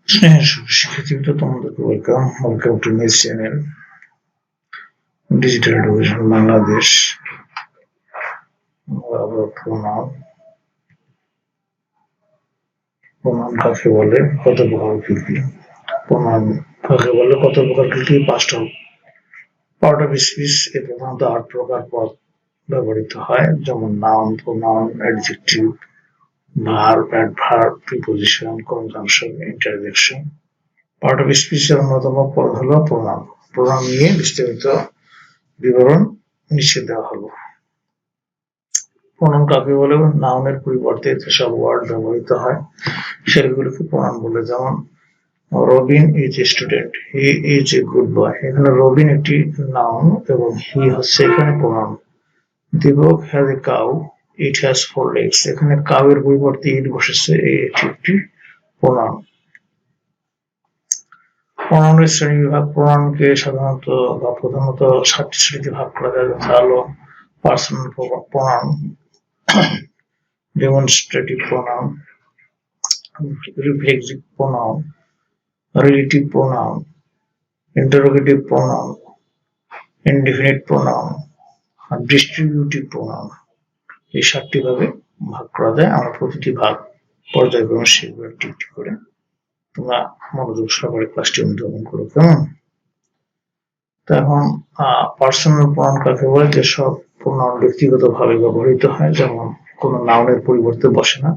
শিক্ষার্থীরা তোমাদেরকে welcome to my channel digital education Bangladesh. প্রণাম কাকে বলে, কত প্রকার কি কি? প্রণাম কাকে বলে, কত প্রকার কি কি? পার্ট অফ স্পিচ এ প্রধানত 8 প্রকার পদ ব্যবহৃত হয়, যেমন noun, pronoun, adjective, verb, adverb, preposition, conjunction, interjection. Part of স্পিচের অন্যতম পদ হলো প্রোনাউন। প্রোনাউন নিয়ে বিস্তারিত বিবরণ নিচে দেওয়া হলো। প্রোনাউন কাকে বলে? নাউনের পরিবর্তে যেসব ওয়ার্ড ব্যবহৃত হয় সেগুলোকে প্রোনাউন বলে। যেমন Robin is a student, he is a good boy. এখানে রবিন একটি নাউন এবং হি হচ্ছে এখানে pronoun. Deepak has a cow, it has 4 legs। এখানে কাউ এর পরিবর্তে ইট বসেছে, এটি একটি প্রোনাউন। প্রোনাউনের শ্রেণীবিভাগ। প্রোনাউনকে সাধারণত বা প্রধানত 7টি শ্রেণীতে ভাগ করা যায়, যথা হলো personal pronoun, demonstrative pronoun, reflexive pronoun, relative pronoun, interrogative pronoun, indefinite pronoun আর ডিস্ট্রিবিউটিভ প্রোনাউন। এই 7টি ভাগে ভাগ করা যায়। আমরা প্রতিটি ভাগ পর্যায়ক্রমে শিখব একটি একটি করে। তোমরা মনোযোগ সহকারে ক্লাসটি অনুধাবন করো, কেমন? তো এখন পার্সোনাল প্রোনাউন কাকে বলে? যেসব প্রোনাউন ব্যক্তিগতভাবে ব্যবহৃত হয়, যেমন কোনো নাউনের পরিবর্তে বসে না,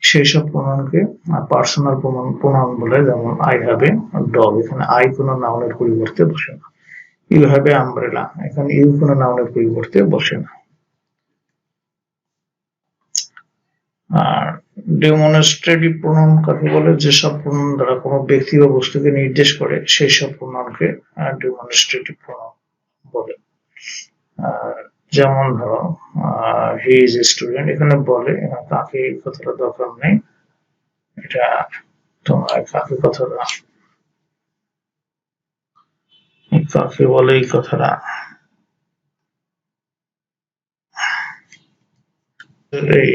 সেই সব প্রোনাউনকে পার্সোনাল প্রোনাউন বলে। যেমন আই হ্যাভ এ ডগ, এখানে আই কোনো নাউনের পরিবর্তে বসে না। ইউ হ্যাভ এ আমব্রেলা, এখানে ইউ কোনো নাউনের পরিবর্তে বসে না। আর ডেমনস্ট্রেটিভ প্রোনাউন কাকে বলে? যেসব প্রোনাউন দ্বারা কোনো ব্যক্তি বা বস্তুকে নির্দেশ করে সেই সব প্রোনাউনকে ডেমনস্ট্রেটিভ প্রোনাউন বলে। যেমন ধরো হি ইজ এ স্টুডেন্ট, এখানে বলে, কাকে কথাটা দরকার নেই, এটা তোমার কাকে কথাটা, কাকে বলে এই কথাটা, এই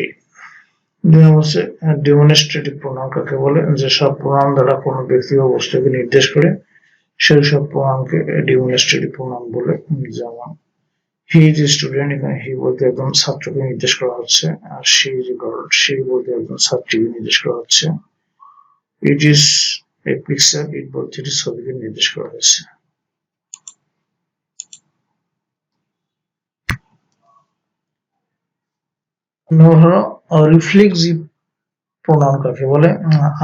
ডেমনস্ট্রেটিভ প্রোনাউন কাকে বলে? যেসব প্রোনাউন দ্বারা কোনো ব্যক্তি বা বস্তুকে নির্দেশ করে সেই সব প্রোনাউনকে ডেমনস্ট্রেটিভ প্রোনাউন বলে। যেমন হি ইজ এ স্টুডেন্ট, এখানে হি বলতে একজন ছাত্রকে নির্দেশ করা হচ্ছে, আর she is a girl, she বলতে একজন ছাত্রীকে নির্দেশ করা হচ্ছে। ইট ইজ এ পিকচার, ইট বলতে একটি ছবিকে নির্দেশ করা হয়েছে। রিফ্লেক্সিভ প্রোনাউন কাকে বলে?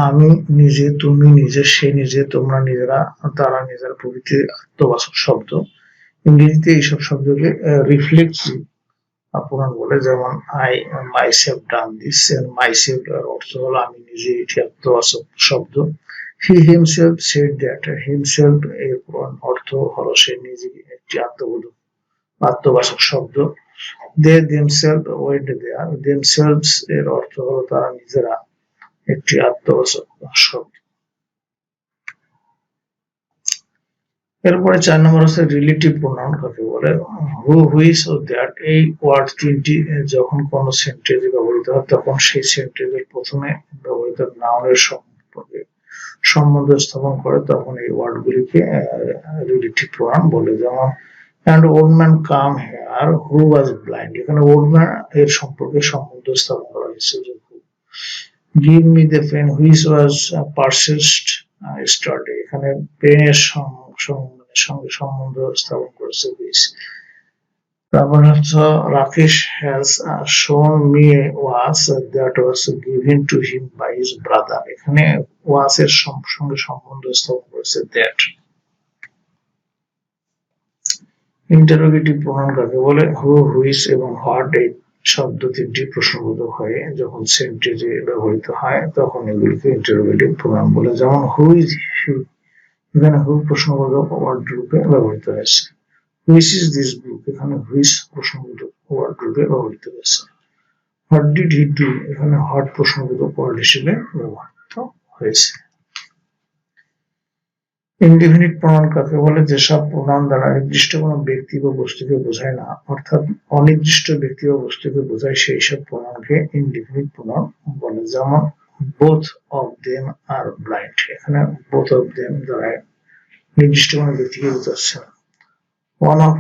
আমি নিজে, তুমি নিজে, সে নিজে, তোমরা নিজেরা, তারা নিজেরা প্রভৃতি আত্মবাচক শব্দ। ইংরেজিতে এইসব শব্দকে রিফ্লেক্সিভ প্রোনাউন বলে। যেমন I myself done this, myself এর অর্থ হলো আমি নিজে, এটি আত্মবাচক শব্দ। He himself said that, himself এর অর্থ হলো সে নিজে, একটি আত্মবাচক শব্দ। দে দেমসেলফ ওয়েন্ট দেয়ার, দেমসেলভস এর অর্থ হলো তারা নিজেরা, একটি আত্মবাচক শব্দ। এরপরে 4 নম্বর হচ্ছে রিলেটিভ প্রোনাউন কাকে বলে? হু, হুইচ ও দ্যাট, এই ওয়ার্ড তিনটি যখন কোনো সেন্টেন্সে ব্যবহৃত হয় তখন সেই সেন্টেন্সের প্রথমে ব্যবহৃত নাউনের সম্পর্কে সম্বন্ধ স্থাপন করে, তখন এই ওয়ার্ডগুলিকে রিলেটিভ প্রোনাউন বলে। যেমন and old man come here who was blind, এখানে old man এর সম্পর্কে সম্বন্ধ স্থাপন করা হয়েছে। give me the pen which was purchased yesterday, এখানে পেনের সঙ্গে সম্বন্ধ স্থাপন করেছে which। তারপর হচ্ছে Rakesh has shown me a watch that was given to him by his brother, এখানে watch এর সঙ্গে সম্বন্ধ স্থাপন করেছে that। ইন্টারোগেটিভ প্রোনাউন কাকে বলে? হু, হুইচ এবং হোয়াট এই শব্দ তিনটি প্রশ্নবোধক হয়ে যখন সেন্টেন্সে ব্যবহৃত হয় তখন এগুলিকে ইন্টারোগেটিভ প্রোনাউন বলে। যেমন হু ইজ হি, এখানে হু প্রশ্নবোধক ওয়ার্ড রূপে ব্যবহৃত হয়েছে। হুইচ ইজ দিস বুক, এখানে হুইচ প্রশ্নবোধক ওয়ার্ড রূপে ব্যবহৃত হয়েছে। হোয়াট ডিড হি ডু, এখানে হোয়াট প্রশ্নবোধক ওয়ার্ড হিসেবে ব্যবহৃত হয়েছে। ইনডেফিনিট প্রোনাউন কাকে বলে? যেসব প্রোনাউন দ্বারা নির্দিষ্ট কোনো ব্যক্তি বা বস্তুকে বোঝায় না, অর্থাৎ অনির্দিষ্ট ব্যক্তি বা বস্তুকে বোঝায়, সেই সব প্রোনাউনকে ইনডেফিনিট প্রোনাউন বলে। যেমন both of them are blind, এখানে both of them দ্বারা নির্দিষ্ট কোনো ব্যক্তিকে বোঝাচ্ছে না। one of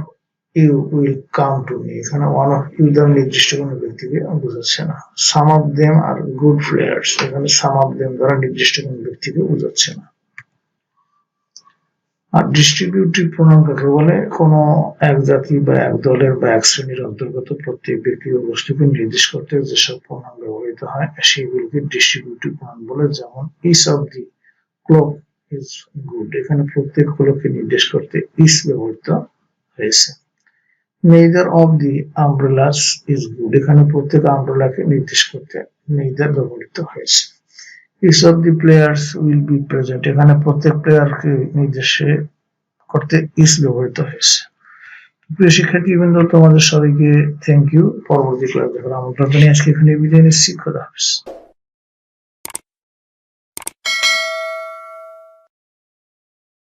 you will come to me, এখানে one of you দ্বারা নির্দিষ্ট কোনো ব্যক্তিকে বোঝাচ্ছে না। some of them are good players, এখানে some of them দ্বারা নির্দিষ্ট কোনো ব্যক্তিকে বোঝাচ্ছে না। আর ডিস্ট্রিবিউটিভ প্রোনাউন কাকে বলে? কোনো এক জাতি বা এক দলের বা এক শ্রেণীর অন্তর্গত প্রত্যেক ব্যক্তি ও বস্তুকে নির্দেশ করতে যেসব প্রোনাউন ব্যবহৃত হয় সেগুলিকে ডিস্ট্রিবিউটিভ প্রোনাউন বলে। যেমন each of the clock is good, এখানে প্রত্যেক ক্লককে নির্দেশ করতে ইজ ব্যবহৃত হয়েছে। Neither of the umbrellas is good, এখানে প্রত্যেক আমব্রেলাকে নির্দেশ করতে নেইদার ব্যবহৃত হয়েছে। Each of the players will be present, এখানে প্রত্যেক প্লেয়ারকে নির্দেশ করতে ইজ ব্যবহৃত হয়েছে। প্রিয় শিক্ষার্থীবৃন্দ, তোমাদের সবাইকে থ্যাংক ইউ। পরবর্তী ক্লাস দেখার আমন্ত্রণ জানিয়ে আজকে এখানে বিদায় নিচ্ছি। খোদা হাফেজ।